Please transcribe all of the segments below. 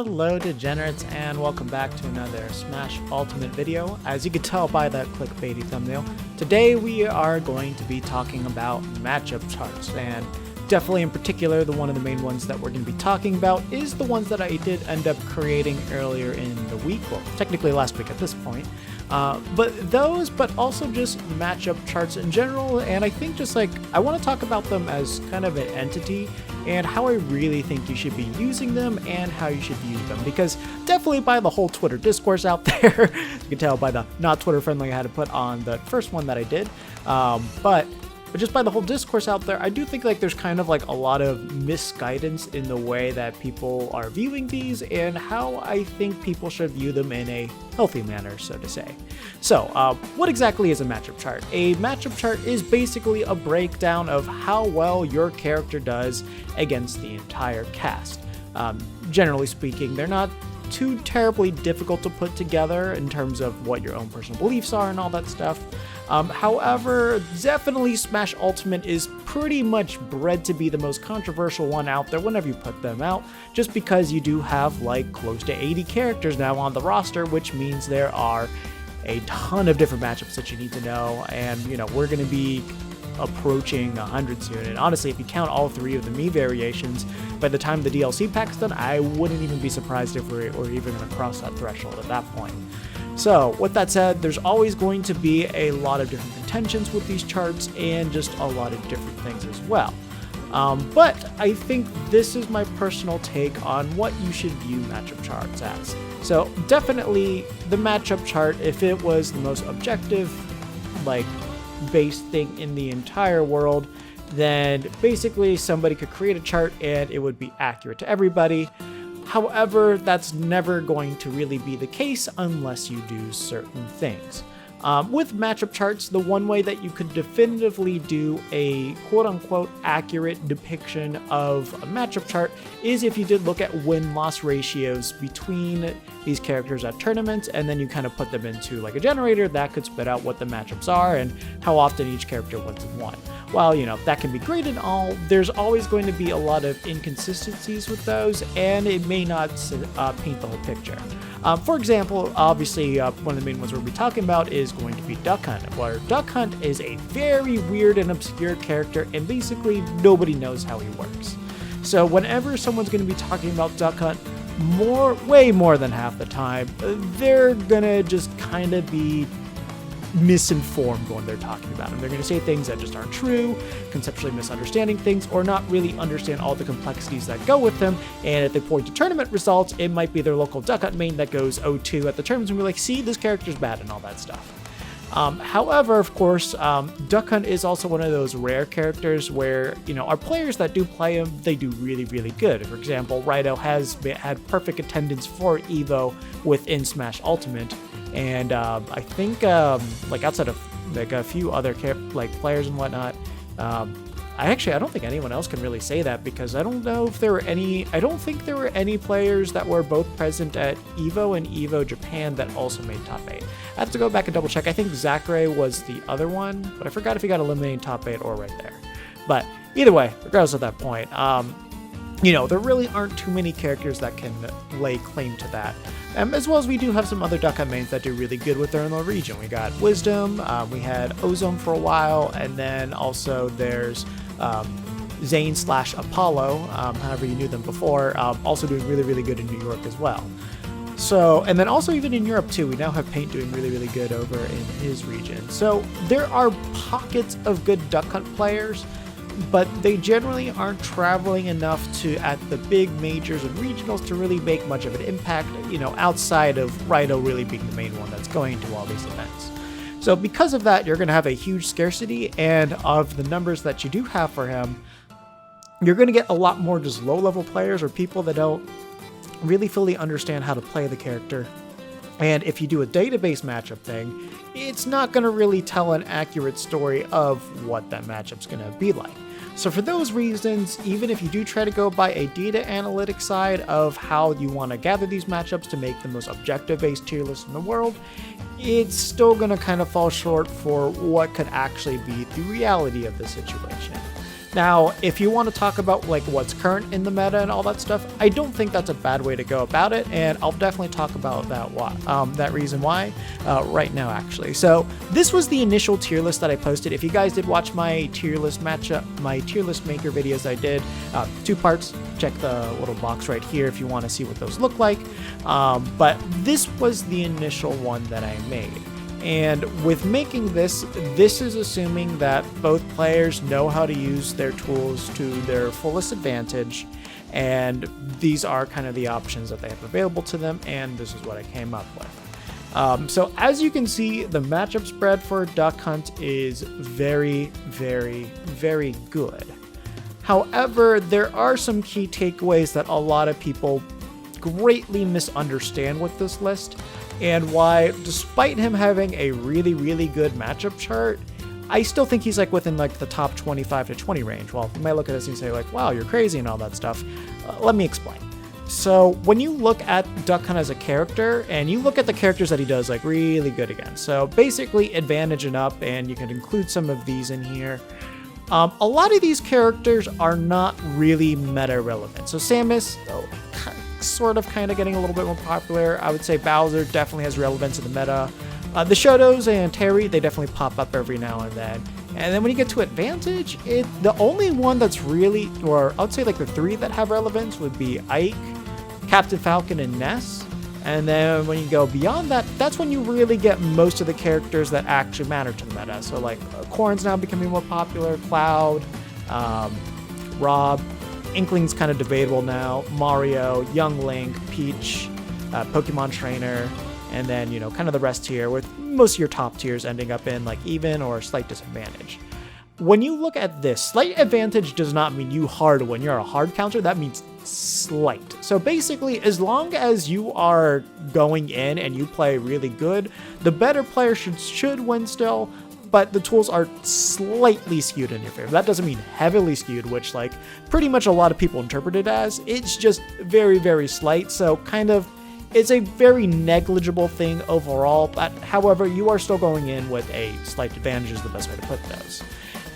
Hello degenerates, and welcome back to another Smash Ultimate video. As you can tell by that clickbaity thumbnail, today we are going to be talking about matchup charts, and definitely in particular one of the main ones that we're going to be talking about is the ones that I did end up creating earlier in the week, well technically last week at this point. But also just matchup charts in general, and I think just like I want to talk about them as kind of an entity and how I really think you should be using them and how you should use them, because definitely by the whole Twitter discourse out there, you can tell by the not Twitter friendly I had to put on the first one that I did, but just by the whole discourse out there, I do think like there's kind of like a lot of misguidance in the way that people are viewing these and how I think people should view them in a healthy manner, so to say. So, what exactly is a matchup chart? A matchup chart is basically a breakdown of how well your character does against the entire cast. Generally speaking, they're not too terribly difficult to put together in terms of what your own personal beliefs are and all that stuff. However, definitely Smash Ultimate is pretty much bred to be the most controversial one out there whenever you put them out, just because you do have like close to 80 characters now on the roster, which means there are a ton of different matchups that you need to know, and you know, we're going to be approaching 100 soon, and honestly, if you count all three of the Mii variations, by the time the DLC pack's done, I wouldn't even be surprised if we're even going to cross that threshold at that point. So, with that said, there's always going to be a lot of different intentions with these charts and just a lot of different things as well. But I think this is my personal take on what you should view matchup charts as. So, definitely the matchup chart, if it was the most objective, like, based thing in the entire world, then basically somebody could create a chart and it would be accurate to everybody. However, that's never going to really be the case unless you do certain things. With matchup charts, the one way that you could definitively do a quote-unquote accurate depiction of a matchup chart is if you did look at win-loss ratios between these characters at tournaments, and then you kind of put them into like a generator that could spit out what the matchups are and how often each character wins and won. While, you know, that can be great and all, there's always going to be a lot of inconsistencies with those, and it may not paint the whole picture. For example, obviously, one of the main ones we'll be talking about is going to be Duck Hunt, where Duck Hunt is a very weird and obscure character, and basically nobody knows how he works. So whenever someone's going to be talking about Duck Hunt, way more than half the time, they're gonna just kind of be misinformed when they're talking about him. They're going to say things that just aren't true, conceptually misunderstanding things, or not really understand all the complexities that go with them. And if they point to tournament results, it might be their local Duck Hunt main that goes 0-2 at the tournaments and be like, see, this character's bad and all that stuff. However, of course, Duck Hunt is also one of those rare characters where, you know, our players that do play him, they do really, really good. For example, Rido has had perfect attendance for Evo within Smash Ultimate. And I think, like outside of like a few other players and whatnot, I don't think anyone else can really say that, because I don't know if there were any. I don't think there were any players that were both present at Evo and Evo Japan that also made top 8. I have to go back and double check. I think Zachary was the other one, but I forgot if he got eliminated top 8 or right there. But either way, regardless of that point, you know, there really aren't too many characters that can lay claim to that. As well as we do have some other Duck Hunt mains that do really good with their own region. We got Wisdom, we had Ozone for a while, and then also there's Zayn / Apollo, however you knew them before, also doing really, really good in New York as well. So, and then also even in Europe too, we now have Paint doing really, really good over in his region. So there are pockets of good Duck Hunt players, but they generally aren't traveling enough to at the big majors and regionals to really make much of an impact, you know, outside of Rido really being the main one that's going to all these events. So because of that, you're going to have a huge scarcity, and of the numbers that you do have for him, you're going to get a lot more just low-level players or people that don't really fully understand how to play the character. And if you do a database matchup thing, it's not going to really tell an accurate story of what that matchup's going to be like. So for those reasons, even if you do try to go by a data analytics side of how you want to gather these matchups to make the most objective-based tier list in the world, it's still going to kind of fall short for what could actually be the reality of the situation. Now, if you want to talk about like what's current in the meta and all that stuff, I don't think that's a bad way to go about it, and I'll definitely talk about that reason why right now, actually. So this was the initial tier list that I posted. If you guys did watch my tier list maker videos I did, 2 parts, check the little box right here if you want to see what those look like. But this was the initial one that I made. And with making this is assuming that both players know how to use their tools to their fullest advantage, and these are kind of the options that they have available to them, and this is what I came up with. So as you can see, the matchup spread for Duck Hunt is very, very, very good. However, there are some key takeaways that a lot of people greatly misunderstand with this list, and why, despite him having a really, really good matchup chart, I still think he's like within like the top 25 to 20 range. Well, you might look at this and say like, wow, you're crazy and all that stuff. Let me explain. So when you look at Duck Hunt as a character, and you look at the characters that he does like really good against, so basically advantage and up, and you can include some of these in here. A lot of these characters are not really meta relevant. So Samus, sort of kind of getting a little bit more popular. I would say Bowser definitely has relevance in the meta. The Shotos and Terry, they definitely pop up every now and then. And then when you get to Advantage, the only one that's really, or I would say like the 3 that have relevance would be Ike, Captain Falcon, and Ness. And then when you go beyond that, that's when you really get most of the characters that actually matter to the meta. So like Corrin's now becoming more popular, Cloud, Rob, Inkling's kind of debatable now, Mario, Young Link, Peach, Pokemon Trainer, and then, you know, kind of the rest here, with most of your top tiers ending up in like even or slight disadvantage. When you look at this, slight advantage does not mean you hard win. You're a hard counter, that means slight. So basically, as long as you are going in and you play really good, the better player should win still, but the tools are slightly skewed in your favor. That doesn't mean heavily skewed, which like pretty much a lot of people interpret it as. It's just very, very slight. So kind of, it's a very negligible thing overall, but however, you are still going in with a slight advantage is the best way to put those.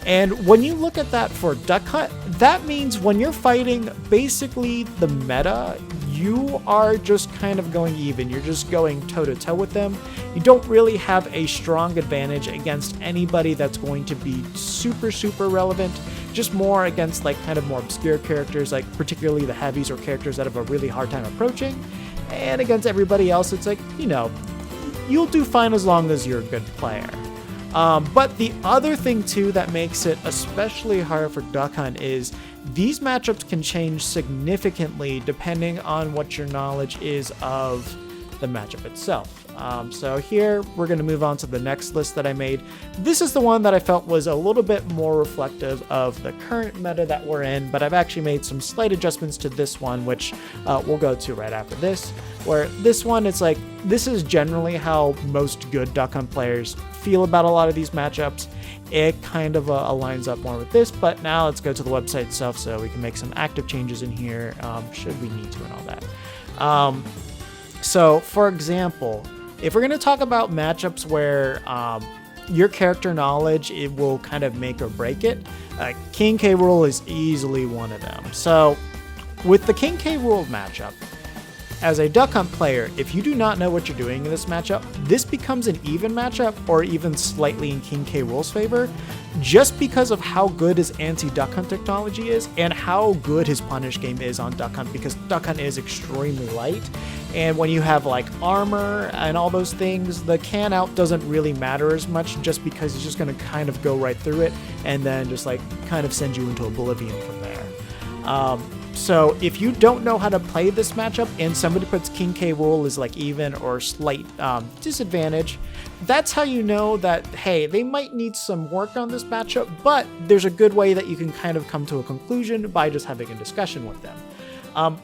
And when you look at that for Duck Hunt, that means when you're fighting basically the meta, you are just kind of going even. You're just going toe-to-toe with them. You don't really have a strong advantage against anybody that's going to be super, super relevant. Just more against like kind of more obscure characters, like particularly the heavies or characters that have a really hard time approaching. And against everybody else, it's like, you know, you'll do fine as long as you're a good player. But the other thing too that makes it especially hard for Duck Hunt is these matchups can change significantly depending on what your knowledge is of the matchup itself. So here we're going to move on to the next list that I made. This is the one that I felt was a little bit more reflective of the current meta that we're in, but I've actually made some slight adjustments to this one, which we'll go to right after this, where this one, it's like, this is generally how most good Duck Hunt players feel about a lot of these matchups. It kind of aligns up more with this, but now let's go to the website itself so we can make some active changes in here, should we need to and all that. So for example, if we're going to talk about matchups where your character knowledge, it will kind of make or break it, King K Rool is easily one of them. So with the King K Rool matchup, as a Duck Hunt player, if you do not know what you're doing in this matchup, this becomes an even matchup or even slightly in King K Rool's favor, just because of how good his anti-Duck Hunt technology is and how good his punish game is on Duck Hunt, because Duck Hunt is extremely light. And when you have like armor and all those things, the can out doesn't really matter as much, just because he's just going to kind of go right through it and then just like kind of send you into oblivion from there. So if you don't know how to play this matchup and somebody puts King K Rool as like even or slight disadvantage, that's how you know that, hey, they might need some work on this matchup, but there's a good way that you can kind of come to a conclusion by just having a discussion with them.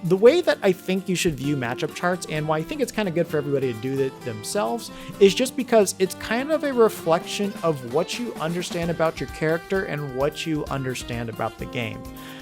The way that I think you should view matchup charts, and why I think it's kind of good for everybody to do it themselves, is just because it's kind of a reflection of what you understand about your character and what you understand about the game.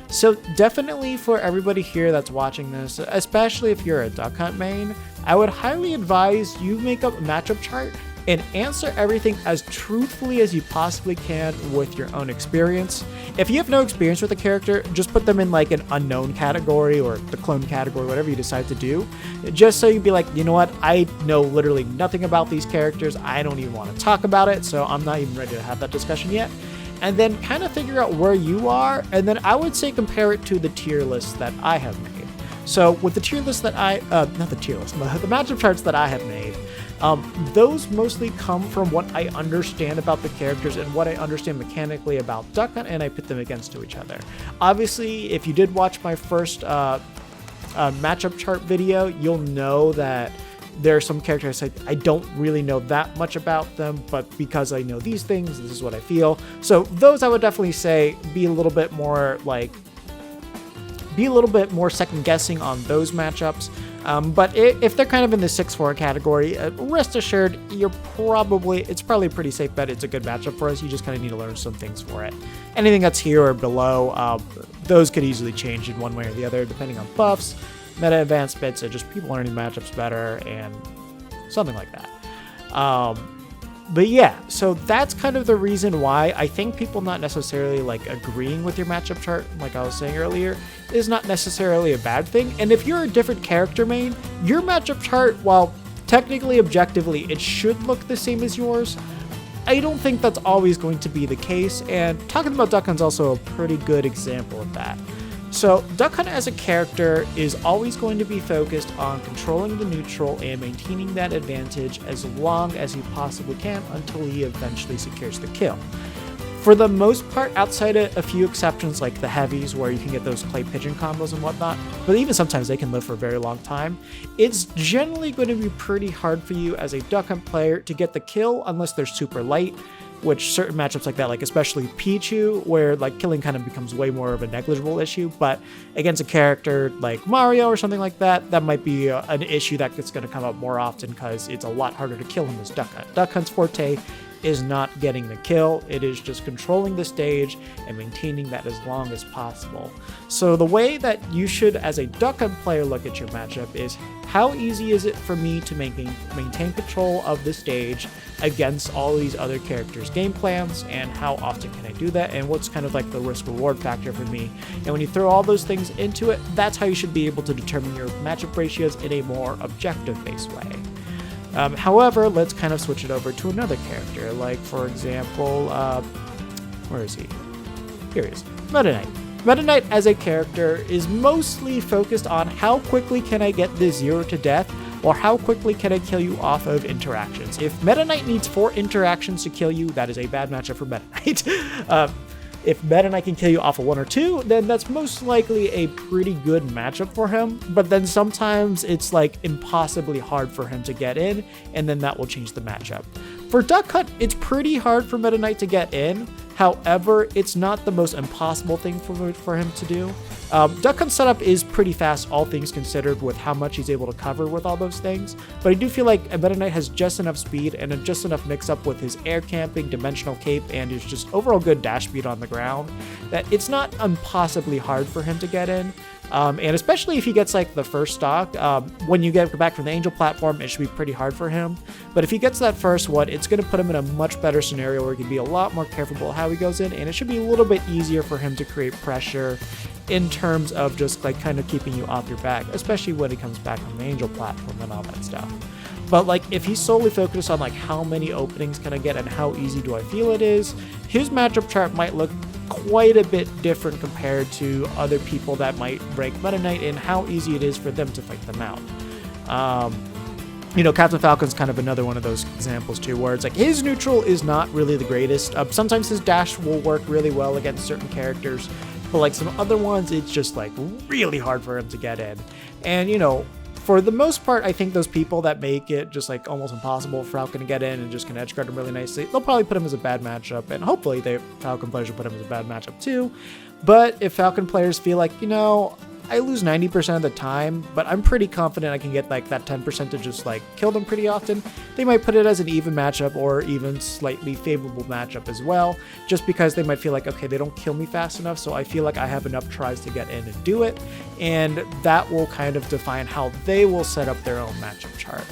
So definitely for everybody here that's watching this, especially if you're a Duck Hunt main, I would highly advise you make up a matchup chart and answer everything as truthfully as you possibly can with your own experience. If you have no experience with a character, just put them in like an unknown category or the clone category, whatever you decide to do, just so you'd be like, you know what, I know literally nothing about these characters, I don't even want to talk about it, so I'm not even ready to have that discussion yet. And then kind of figure out where you are, and then I would say compare it to the tier list that I have made. So with the tier list that not the tier list, the matchup charts that I have made, those mostly come from what I understand about the characters and what I understand mechanically about Duck Hunt, and I pit them against to each other. Obviously, if you did watch my first matchup chart video, you'll know that there are some characters I don't really know that much about them, but because I know these things, this is what I feel. So those I would definitely say be a little bit more second guessing on those matchups. But if they're kind of in the 6-4 category, rest assured, it's probably a pretty safe bet. It's a good matchup for us. You just kind of need to learn some things for it. Anything that's here or below, those could easily change in one way or the other, depending on buffs, meta advanced bits, or just people learning matchups better, and something like that. But yeah, so that's kind of the reason why I think people not necessarily like agreeing with your matchup chart, like I was saying earlier, is not necessarily a bad thing. And if you're a different character main, your matchup chart, while technically, objectively, it should look the same as yours, I don't think that's always going to be the case. And talking about Duck Hunt's also a pretty good example of that. So Duck Hunt as a character is always going to be focused on controlling the neutral and maintaining that advantage as long as he possibly can until he eventually secures the kill. For the most part, outside of a few exceptions like the heavies where you can get those clay pigeon combos and whatnot, but even sometimes they can live for a very long time, it's generally going to be pretty hard for you as a Duck Hunt player to get the kill unless they're super light, which certain matchups like that, like especially Pichu, where like killing kind of becomes way more of a negligible issue, but against a character like Mario or something like that, that might be an issue that's going to come up more often because it's a lot harder to kill him as Duck Hunt. Duck Hunt's forte is not getting the kill, it is just controlling the stage and maintaining that as long as possible. So the way that you should, as a Duck Hunt player, look at your matchup is how easy is it for me to maintain control of the stage against all these other characters' game plans, and how often can I do that, and what's kind of like the risk-reward factor for me. And when you throw all those things into it, that's how you should be able to determine your matchup ratios in a more objective-based way. However, let's kind of switch it over to another character, like for example, where is he? Here he is, Meta Knight. Meta Knight as a character is mostly focused on how quickly can I get the 0 to death, or how quickly can I kill you off of interactions. If Meta Knight needs 4 interactions to kill you, that is a bad matchup for Meta Knight. If Meta Knight can kill you off of 1 or 2, then that's most likely a pretty good matchup for him, but then sometimes it's like impossibly hard for him to get in, and then that will change the matchup. For Duck Hunt, it's pretty hard for Meta Knight to get in, however, it's not the most impossible thing for him to do. Duck Hunt's setup is pretty fast, all things considered, with how much he's able to cover with all those things, but I do feel like Meta Knight has just enough speed and just enough mix-up with his air camping, dimensional cape, and his just overall good dash speed on the ground, that it's not impossibly hard for him to get in. And especially if he gets like the first stock, when you get back from the Angel platform, it should be pretty hard for him. But if he gets that first one, it's going to put him in a much better scenario where he can be a lot more careful about how he goes in, and it should be a little bit easier for him to create pressure in terms of just like kind of keeping you off your back, especially when he comes back from the Angel platform and all that stuff. But like if he's solely focused on like how many openings can I get and how easy do I feel it is, his matchup chart might look quite a bit different compared to other people that might rank Meta Knight and how easy it is for them to fight them out. You know, Captain Falcon's kind of another one of those examples too, where it's like his neutral is not really the greatest. Sometimes his dash will work really well against certain characters, but like some other ones, it's just like really hard for him to get in. And you know, for the most part, I think those people that make it just like almost impossible for Falcon to get in and just can edge guard him really nicely, they'll probably put him as a bad matchup, and hopefully Falcon players will put him as a bad matchup too. But if Falcon players feel like, you know, I lose 90% of the time, but I'm pretty confident I can get like that 10% to just like kill them pretty often, they might put it as an even matchup or even slightly favorable matchup as well, just because they might feel like, okay, they don't kill me fast enough, so I feel like I have enough tries to get in and do it, and that will kind of define how they will set up their own matchup chart.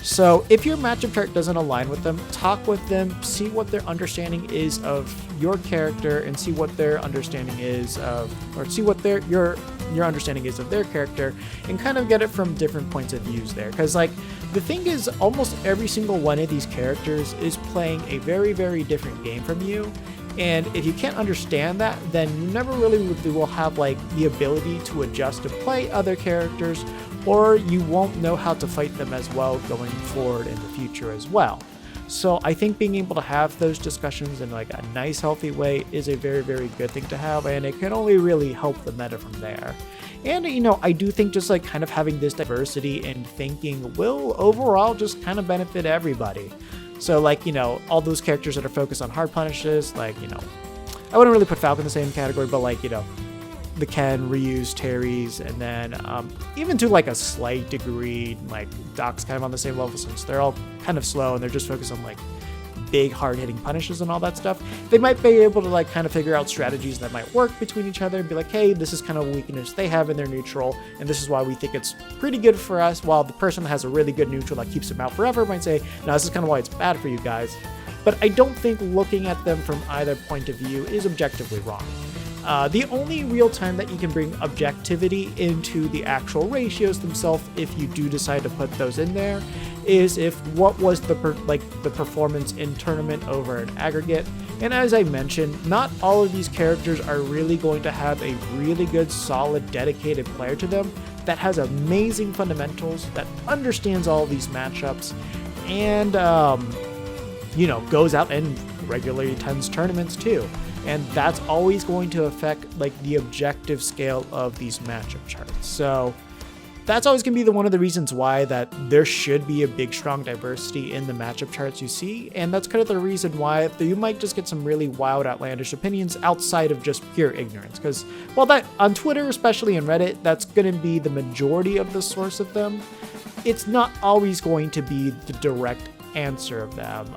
So if your matchup chart doesn't align with them, talk with them, see what their understanding is of your character, and see what their understanding is of, or see what your understanding is of their character, and kind of get it from different points of views there. Because like the thing is, almost every single one of these characters is playing a very, very different game from you. And if you can't understand that, then you never really will have like the ability to adjust to play other characters, or you won't know how to fight them as well going forward in the future as well. So I think being able to have those discussions in like a nice, healthy way is a very, very good thing to have, and it can only really help the meta from there. And, you know, I do think just like kind of having this diversity in thinking will overall just kind of benefit everybody. So like, you know, all those characters that are focused on hard punishes, like, you know, I wouldn't really put Falcon in the same category, but like, you know, the Ken, Ryu's, Terry's, and then even to like a slight degree, like Doc's kind of on the same level since they're all kind of slow and they're just focused on like big hard-hitting punishes and all that stuff. They might be able to like kind of figure out strategies that might work between each other and be like, hey, this is kind of a weakness they have in their neutral, and this is why we think it's pretty good for us, while the person that has a really good neutral that keeps them out forever might say, no, this is kind of why it's bad for you guys. But I don't think looking at them from either point of view is objectively wrong. The only real time that you can bring objectivity into the actual ratios themselves, if you do decide to put those in there, is if what was the performance in tournament over an aggregate. And as I mentioned, not all of these characters are really going to have a really good, solid, dedicated player to them that has amazing fundamentals, that understands all these matchups, and you know, goes out and regularly attends tournaments too. And that's always going to affect like the objective scale of these matchup charts. So that's always going to be one of the reasons why that there should be a big, strong diversity in the matchup charts you see. And that's kind of the reason why you might just get some really wild, outlandish opinions outside of just pure ignorance. Because while that on Twitter, especially in Reddit, that's going to be the majority of the source of them, it's not always going to be the direct answer of them.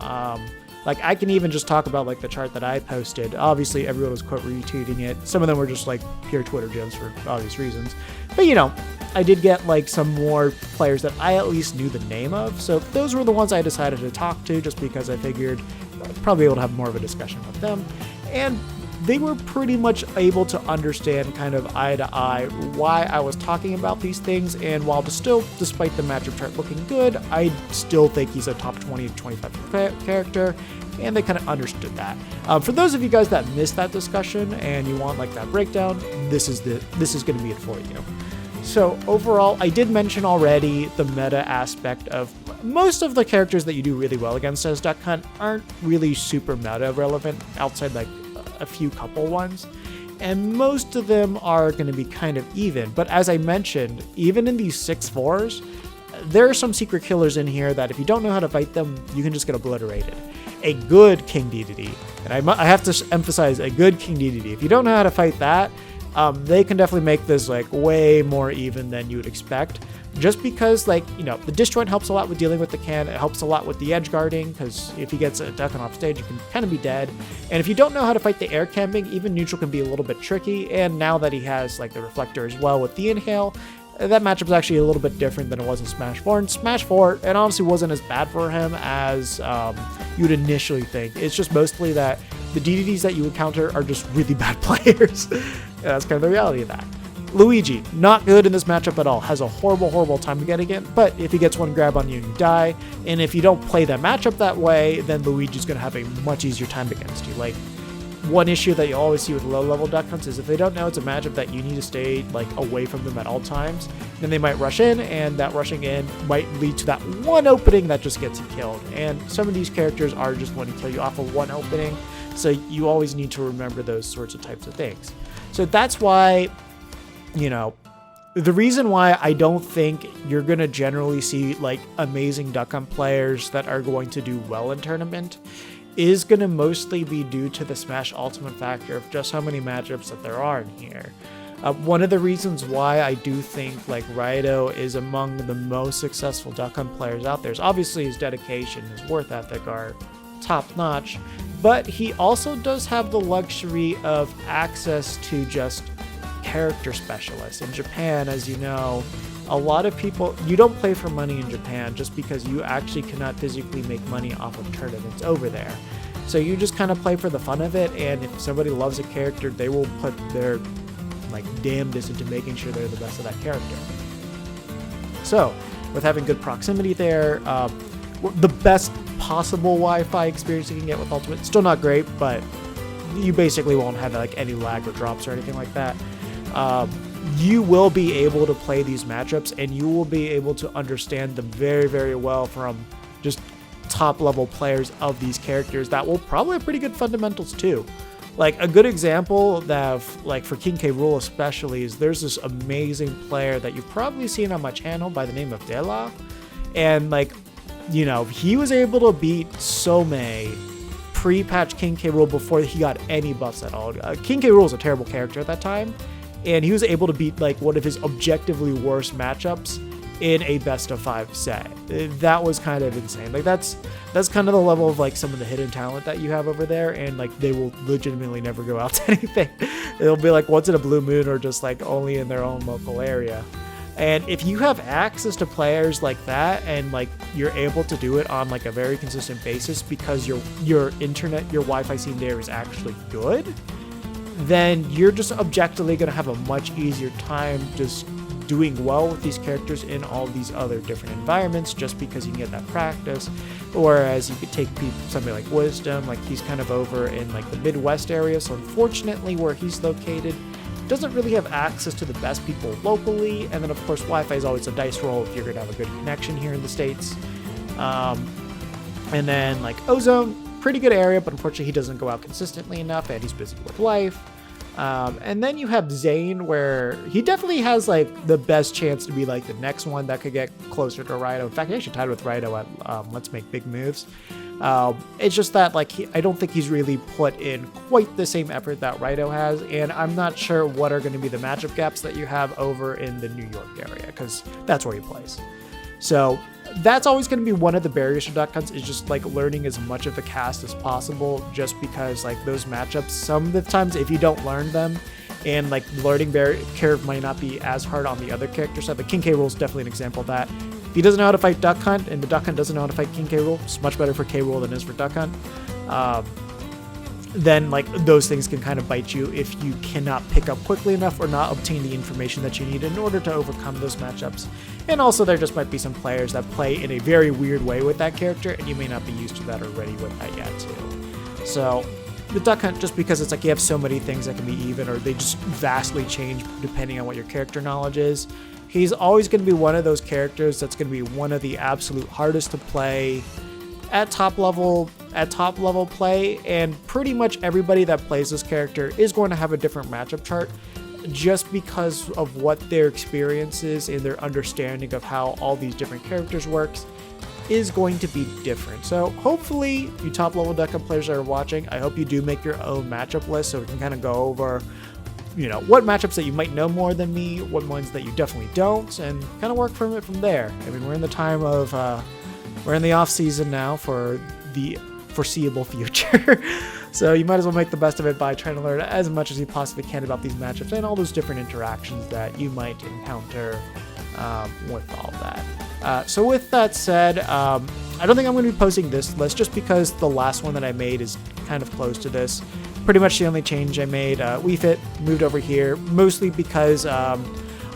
Like I can even just talk about like the chart that I posted. Obviously everyone was quote retweeting it. Some of them were just like pure Twitter jokes for obvious reasons. But you know, I did get like some more players that I at least knew the name of. So those were the ones I decided to talk to just because I figured I'd probably be able to have more of a discussion with them. And they were pretty much able to understand kind of eye to eye why I was talking about these things. And while despite the matchup chart looking good, I still think he's a top 20 to 25 character. And they kind of understood that. For those of you guys that missed that discussion and you want like that breakdown, this is going to be it for you. So overall, I did mention already the meta aspect of most of the characters that you do really well against as Duck Hunt aren't really super meta relevant outside like a few couple ones. And most of them are going to be kind of even. But as I mentioned, even in these 6-4s, there are some secret killers in here that if you don't know how to fight them, you can just get obliterated. A good King DDD, and I have to emphasize a good King DDD. If you don't know how to fight that, they can definitely make this like way more even than you would expect. Just because like, you know, the disjoint helps a lot with dealing with the can. It helps a lot with the edge guarding, because if he gets a duck off stage, you can kind of be dead. And if you don't know how to fight the air camping, even neutral can be a little bit tricky. And now that he has like the reflector as well with the inhale, that matchup is actually a little bit different than it was in Smash 4. And Smash 4, it honestly wasn't as bad for him as you'd initially think. It's just mostly that the DDDs that you encounter are just really bad players. That's kind of the reality of that. Luigi, not good in this matchup at all. Has a horrible, horrible time getting it. But if he gets one grab on you, you die. And if you don't play that matchup that way, then Luigi's going to have a much easier time against you. Like, one issue that you always see with low-level Duck Hunts is if they don't know it's a matchup that you need to stay like away from them at all times, then they might rush in, and that rushing in might lead to that one opening that just gets you killed. And some of these characters are just going to kill you off of one opening, so you always need to remember those sorts of types of things. So that's why, you know, the reason why I don't think you're going to generally see like amazing Duck Hunt players that are going to do well in tournament is going to mostly be due to the Smash Ultimate factor of just how many matchups that there are in here. One of the reasons why I do think like Raido is among the most successful Duck Hunt players out there is obviously his dedication, his work ethic are top notch, but he also does have the luxury of access to just character specialists. In Japan, as you know, a lot of people, you don't play for money in Japan just because you actually cannot physically make money off of tournaments over there. So you just kind of play for the fun of it, and if somebody loves a character, they will put their like damnedest into making sure they're the best of that character. So with having good proximity there, the best possible Wi-Fi experience you can get with Ultimate, still not great, but you basically won't have like any lag or drops or anything like that. You will be able to play these matchups, and you will be able to understand them very, very well from just top level players of these characters that will probably have pretty good fundamentals too. Like a good example that like for King K Rool especially is there's this amazing player that you've probably seen on my channel by the name of devolve, and like, you know, he was able to beat Somei pre-patch King K Rool before he got any buffs at all. King K Rool was a terrible character at that time, and he was able to beat like one of his objectively worst matchups in a best of 5 set. That was kind of insane. Like that's kind of the level of like some of the hidden talent that you have over there, and like they will legitimately never go out to anything. It'll be like once in a blue moon or just like only in their own local area. And if you have access to players like that, and like you're able to do it on like a very consistent basis because your internet, your Wi-Fi scene there is actually good, then you're just objectively going to have a much easier time just doing well with these characters in all these other different environments, just because you can get that practice. Whereas you could take somebody like Wisdom, like he's kind of over in like the Midwest area, so unfortunately where he's located doesn't really have access to the best people locally. And then of course Wi-Fi is always a dice roll if you're gonna have a good connection here in the States. And then like Ozone, pretty good area, but unfortunately he doesn't go out consistently enough, and he's busy with life. And then you have Zayn, where he definitely has like the best chance to be like the next one that could get closer to Raito. In fact, he actually tied with Raito at Let's Make Big Moves. It's just that like I don't think he's really put in quite the same effort that Raito has, and I'm not sure what are going to be the matchup gaps that you have over in the New York area, because that's where he plays. So that's always going to be one of the barriers for Duck Hunts, is just like learning as much of the cast as possible, just because like those matchups, some of the times if you don't learn them, and like learning curve might not be as hard on the other character side. The King K Rool is definitely an example of that. If he doesn't know how to fight Duck Hunt, and the Duck Hunt doesn't know how to fight King K Rool, it's much better for K Rool than it is for Duck Hunt. Then like those things can kind of bite you if you cannot pick up quickly enough or not obtain the information that you need in order to overcome those matchups. And also there just might be some players that play in a very weird way with that character, and you may not be used to that already with that yet too. So the Duck Hunt, just because it's like you have so many things that can be even, or they just vastly change depending on what your character knowledge is, he's always going to be one of those characters that's going to be one of the absolute hardest to play at top level play, and pretty much everybody that plays this character is going to have a different matchup chart, just because of what their experience is and their understanding of how all these different characters works is going to be different. So hopefully you top level Duck Hunt players that are watching, I hope you do make your own matchup list so we can kind of go over, you know, what matchups that you might know more than me, what ones that you definitely don't, and kind of work from it from there. I mean, we're in the time of we're in the off season now for the foreseeable future. So you might as well make the best of it by trying to learn as much as you possibly can about these matchups and all those different interactions that you might encounter with all of that. So with that said, I don't think I'm going to be posting this list just because the last one that I made is kind of close to this. Pretty much the only change I made. Wii Fit moved over here, mostly because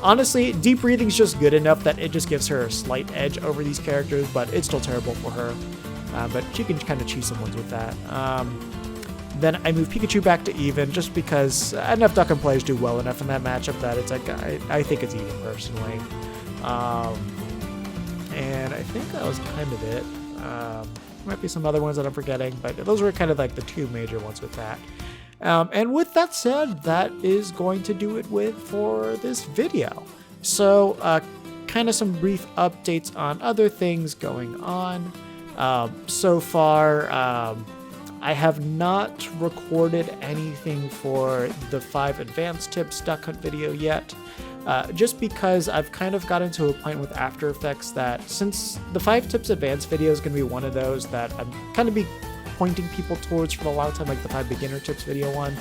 honestly, Deep Breathing is just good enough that it just gives her a slight edge over these characters, but it's still terrible for her. But she can kind of cheese some ones with that. Then I moved Pikachu back to even, just because enough Duck Hunt players do well enough in that matchup that it's like, I think it's even personally. And I think that was kind of it. Might be some other ones that I'm forgetting, but those were kind of like the two major ones with that. And with that said, that is going to do it for this video. So kind of some brief updates on other things going on. So far, I have not recorded anything for the 5 advanced tips Duck Hunt video yet, just because I've kind of gotten to a point with After Effects that since the 5 tips advanced video is going to be one of those that I'm kind of pointing people towards for a long time, like the 5 beginner tips video one.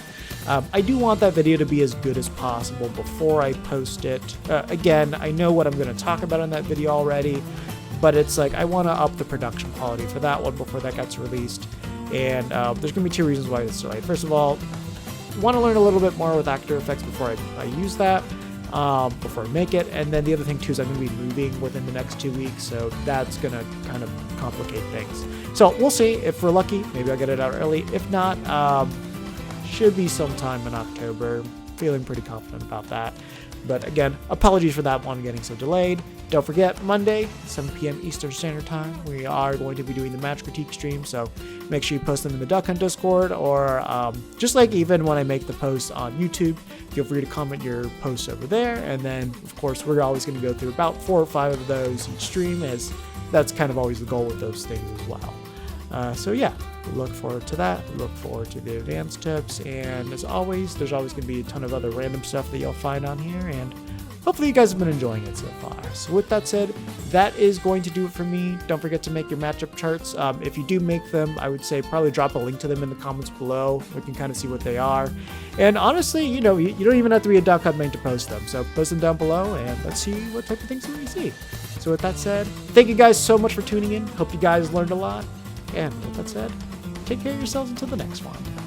I do want that video to be as good as possible before I post it. Again, I know what I'm going to talk about in that video already, but it's like I want to up the production quality for that one before that gets released. And there's going to be 2 reasons why it's delayed. First of all, I want to learn a little bit more with After Effects before I use that, before I make it. And then the other thing too is I'm going to be moving within the next 2 weeks, so that's going to kind of complicate things. So we'll see. If we're lucky, maybe I'll get it out early. If not, should be sometime in October. Feeling pretty confident about that. But again, apologies for that one getting so delayed. Don't forget, Monday, 7 p.m. Eastern Standard Time, we are going to be doing the match critique stream, so make sure you post them in the Duck Hunt Discord, or just like even when I make the posts on YouTube, feel free to comment your posts over there, and then, of course, we're always going to go through about 4 or 5 of those each stream, as that's kind of always the goal with those things as well. So yeah, look forward to that. Look forward to the advanced tips, and as always, there's always going to be a ton of other random stuff that you'll find on here, and hopefully you guys have been enjoying it so far. So with that said, that is going to do it for me. Don't forget to make your matchup charts. If you do make them, I would say probably drop a link to them in the comments below. We can kind of see what they are. And honestly, you don't even have to be a Duck Hunt main to post them. So post them down below, and let's see what type of things we see. So with that said, thank you guys so much for tuning in. Hope you guys learned a lot. And with that said, take care of yourselves until the next one.